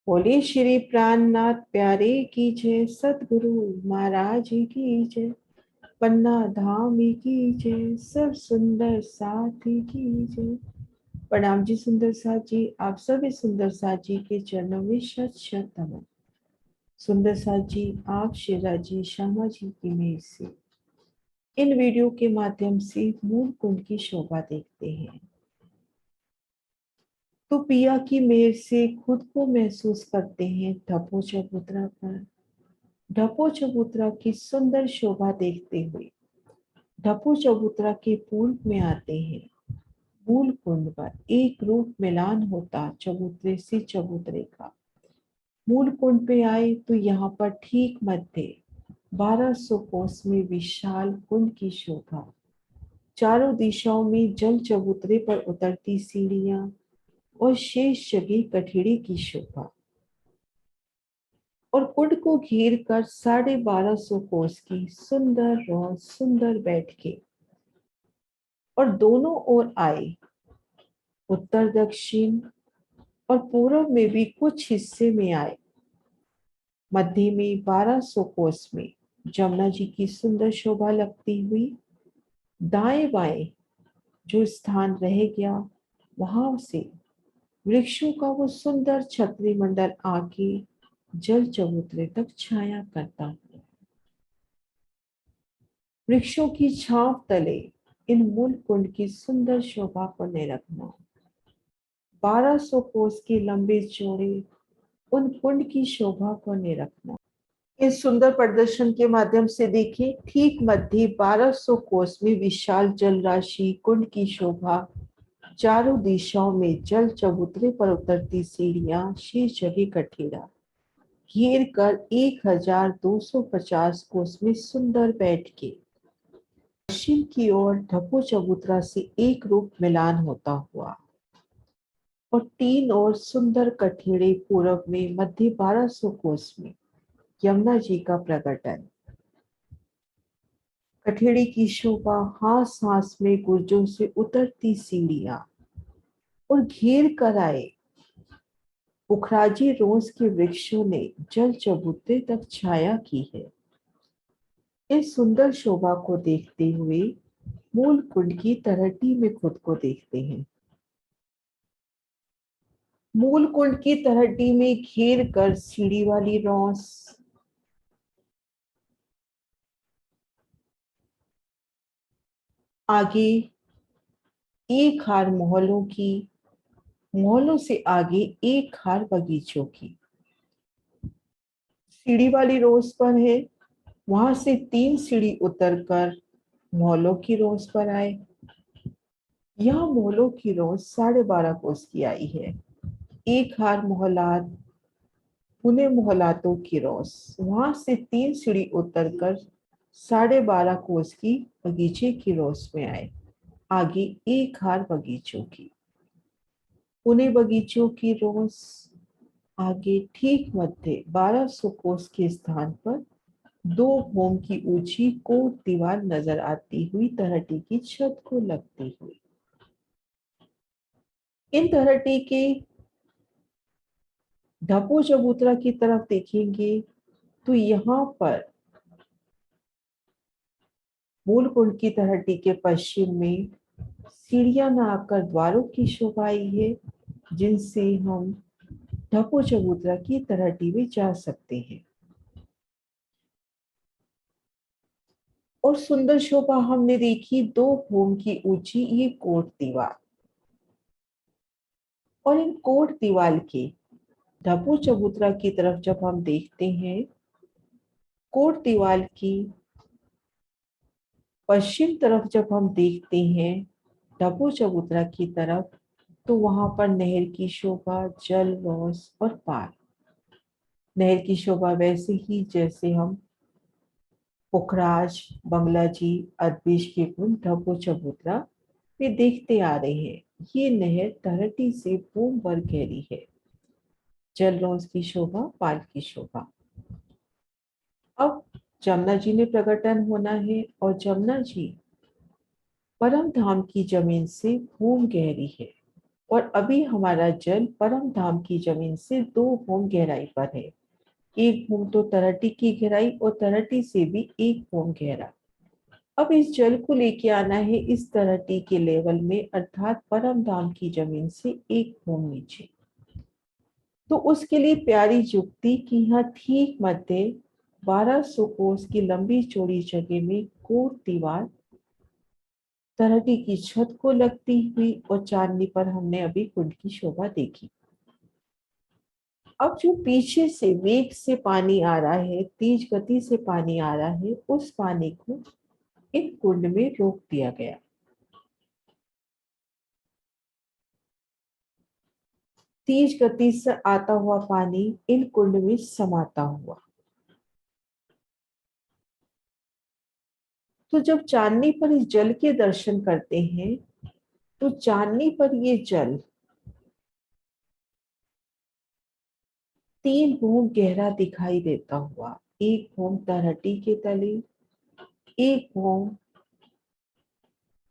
बोले श्री प्राणनाथ प्यारे की जय, सतगुरु महाराज की जय, पन्ना धाम की जय, सब सुंदर साथी की जय। प्रणाम जी सुंदर साथ जी, आप सभी सुंदर साथ जी के चरणों में शत शत नमन। सुंदर साथ जी, आप शिरा जी श्यामा जी की मेहर से इन वीडियो के माध्यम से मूल कुंड की शोभा देखते हैं, तो पिया की मेहर से खुद को महसूस करते हैं ढपो चबूतरा पर। ढपो चबूतरा की सुंदर शोभा देखते हुए ढपो चबूतरा के पूर्व में आते हैं। मूल कुंड पर एक रूप मिलान होता चबूतरे से चबूतरे का। मूल कुंड पे आए तो यहाँ पर ठीक मध्य 1200 कोस में विशाल कुंड की शोभा। चारों दिशाओं में जल चबूतरे पर उतरती सीढ़ियां और शेष जगह कठेड़े की शोभा। और कुंड को घेर कर 1250 कोस की सुंदर और सुंदर बैठके और दोनों ओर आए, उत्तर दक्षिण और पूर्व में भी कुछ हिस्से में आए। मध्य में 1200 कोस में जमुना जी की सुंदर शोभा लगती हुई। दाएं बाएं जो स्थान रह गया, वहां से वृक्षों का वो सुंदर छतरी मंडल आके जल चबूतरे तक छाया करता है। वृक्षों की छांव तले इन मूल कुंड की सुंदर शोभा को निरखना। 1200 कोस के लंबे चौड़े उन कुंड की शोभा को निरखना। इस सुंदर प्रदर्शन के माध्यम से देखिए, ठीक मध्य 1200 कोस में विशाल जल राशि, कुंड की शोभा, चारों दिशाओं में जल चबूतरे पर उतरती सीढ़ियां, शीर्ष जगह कठेरा, घेर कर 1250 कोस में सुंदर बैठके। पश्चिम की ओर ढपो चबूतरा से एक रूप मिलान होता हुआ और तीन और सुंदर कठेड़े पूरब में मध्य 1200 कोस में यमुना जी का प्रकटन। कठेड़ी की शोभा, हास हास में गुर्जों से उतरती सीढ़ियां और घेर कर आए पुखराजी रोज के वृक्षों ने जल चबूतरे तक छाया की है। इस सुंदर शोभा को देखते हुए मूल कुंड की तलहटी में खुद को देखते हैं। मूल कुंड की तलहटी में घेर कर सीढ़ी वाली रौस, आगे एक हार मोहल्लों की, मोहल्लों से आगे एक हार बगीचों की। सीढ़ी वाली रोस पर है, वहां से 3 सीढ़ी उतरकर मोहल्लों की रोस पर आए। यह मोहल्लों की रोस 12.5 कोस की आई है। एक हार मोहल्लात, पुणे मोहल्लातों की रोस, वहां से 3 सीढ़ी उतरकर 12.5 कोस की बगीचे की रोस में आए। आगे एक हार बगीचों की, पुणे बगीचों की रोस, आगे ठीक मध्य 1200 कोस के स्थान पर 2 भोम की ऊंची कोट दीवार नजर आती हुई तलहटी की छत को लगती हुई। इन तलहटी के ढपो चबूतरा की तरफ देखेंगे तो यहाँ पर मूल कुंड की तलहटी के पश्चिम में सीढ़ियां न आकर द्वारों की शोभा आई है, जिनसे हम ढपो चबूतरा की तलहटी में जा सकते हैं। और सुंदर शोभा हमने देखी 2 भूम की ऊंची ये कोट दीवार, और इन कोट दीवार के ढपो चबूतरा की तरफ जब हम देखते हैं, कोट दीवार की पश्चिम तरफ जब हम देखते हैं ढपो चबूतरा की तरफ, तो वहां पर नहर की शोभा, जल रौस और पार। नहर की शोभा वैसे ही जैसे हम पुखराज, बंगला जी, अदबीश के कुंड, ढपो चबूतरा में देखते आ रहे हैं। ये नहर तलहटी से पूर्व पर गहरी है। जल रौस की शोभा, पाल की शोभा। अब जमुना जी ने प्रकटन होना है और जमुना जी परम धाम की जमीन से भूम गहरी है। और अभी हमारा जल परम धाम की जमीन से 2 भूम गहराई पर है। 1 भूम तो तरहटी की गहराई और तरहटी से भी 1 भूम गहरा। अब इस जल को लेके आना है इस तरहटी के लेवल में, अर्थात परम धाम की जमीन से 1 भूम नीचे। तो उसके लिए प्यारी युक्ति कि यहाँ ठीक मध्य 1200 कोस की लंबी चौड़ी जगह में कोट दीवार तरहटी की छत को लगती हुई, और चांदनी पर हमने अभी कुंड की शोभा देखी। अब जो पीछे से वेग से पानी आ रहा है, तेज गति से पानी आ रहा है, उस पानी को इन कुंड में रोक दिया गया। तेज गति से आता हुआ पानी इन कुंड में समाता हुआ। तो जब चांदनी पर इस जल के दर्शन करते हैं तो चांदनी पर ये जल 3 भूम गहरा दिखाई देता हुआ। 1 भूम तरहटी के तले, 1 भूम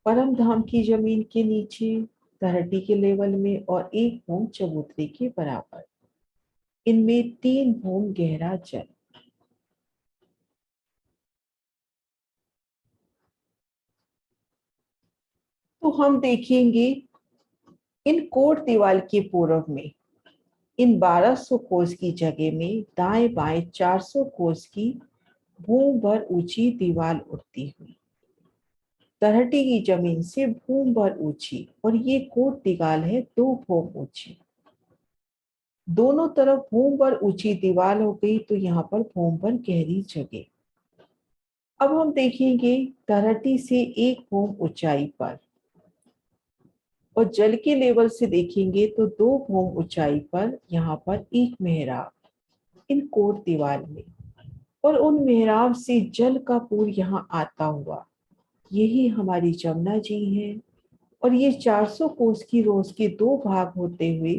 परम धाम की जमीन के नीचे तरहटी के लेवल में, और 1 भूम चबूतरे के बराबर। इनमें 3 भूम गहरा जल। तो हम देखेंगे इन कोट दीवार के पूर्व में इन 1200 कोस की जगह में दाएं बाएं 400 कोस की भूम भर ऊंची दीवार उठती हुई, तरहटी की जमीन से भूम भर ऊंची, और ये कोट दीवार है 2 भूम ऊंची। दोनों तरफ भूम भर ऊंची दीवार हो गई, तो यहाँ पर भूम भर गहरी जगह। अब हम देखेंगे तरहटी से 1 भूम ऊंचाई पर, और जल के लेवल से देखेंगे तो 2 भूम ऊंचाई पर यहाँ पर एक मेहराब इन कोट दीवार में, और उन मेहराब से जल का पूर यहाँ आता हुआ। यही हमारी जमुना जी है, और ये 400 कोस की रोज के 2 भाग होते हुए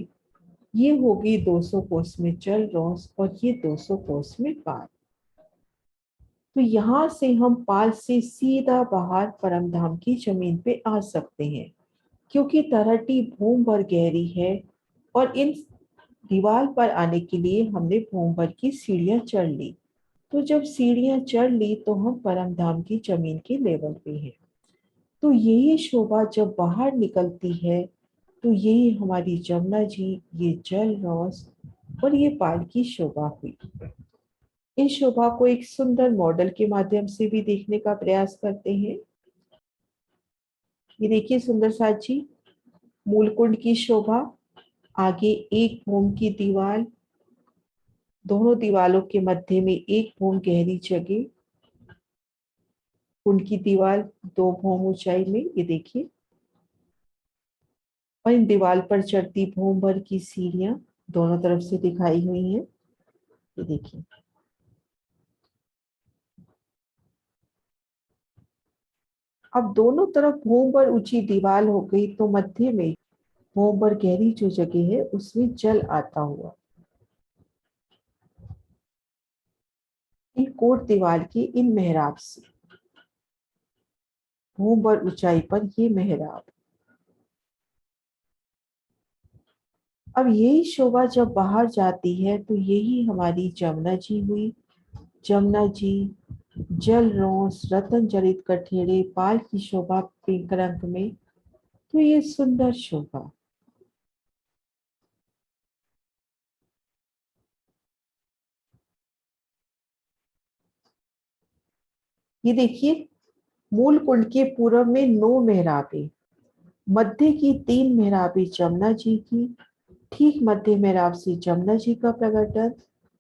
ये होगी 200 कोस में जल रोज, और ये 200 कोस में पाल। तो यहाँ से हम पाल से सीधा बाहर परमधाम की जमीन पे आ सकते हैं, क्योंकि तरहटी भूम भर गहरी है, और इन दीवार पर आने के लिए हमने भूम भर की सीढ़ियां चढ़ ली। तो जब सीढ़ियां चढ़ ली तो हम परमधाम की जमीन के लेवल पे हैं। तो यही शोभा जब बाहर निकलती है तो यही हमारी जमुना जी, ये जल रोस और ये पाल की शोभा हुई। इन शोभा को एक सुंदर मॉडल के माध्यम से भी देखने का प्रयास करते हैं। ये देखिए सुंदर साथ जी, मूलकुंड की शोभा। आगे 1 भूम की दीवार, दोनों दीवारों के मध्य में 1 भूम गहरी जगह, कुंड की दीवार 2 भूम ऊंचाई में, ये देखिए। और इन दीवार पर चढ़ती भूम भर की सीढ़ियां दोनों तरफ से दिखाई हुई हैं, ये देखिए। अब दोनों तरफ भूम भर ऊंची दीवार हो गई, तो मध्य में भूम भर गहरी जो जगह है उसमें जल आता हुआ इन कोट दीवार की इन मेहराब से, भूम भर ऊंचाई पर ये मेहराब। अब यही शोभा जब बाहर जाती है तो यही हमारी जमुना जी हुई। जमुना जी जल रोस रतन जड़ित कठेरे पाल की शोभा पिंक रंग में, तो ये सुंदर शोभा। ये देखिए, मूल कुंड के पूर्व में 9 मेहराबें, मध्य की 3 मेहराबें जमुना जी की, ठीक मध्य मेहराब से जमुना जी का प्रकटन,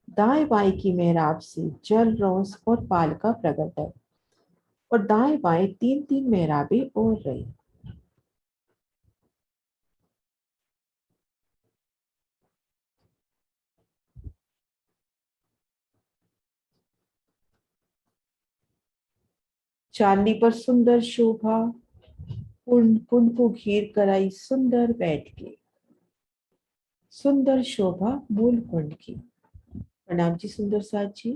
दाएं बाएं की मेहराब से जल रोस और पाल का प्रकटन, और दाएं बाएं 3 3 मेहराबें और रही। चांदनी पर सुंदर शोभा, कुंड कुंड को घेर कर आई सुंदर बैठ के, सुंदर शोभा मूल कुंड की। प्रणाम जी सुंदर साथ जी।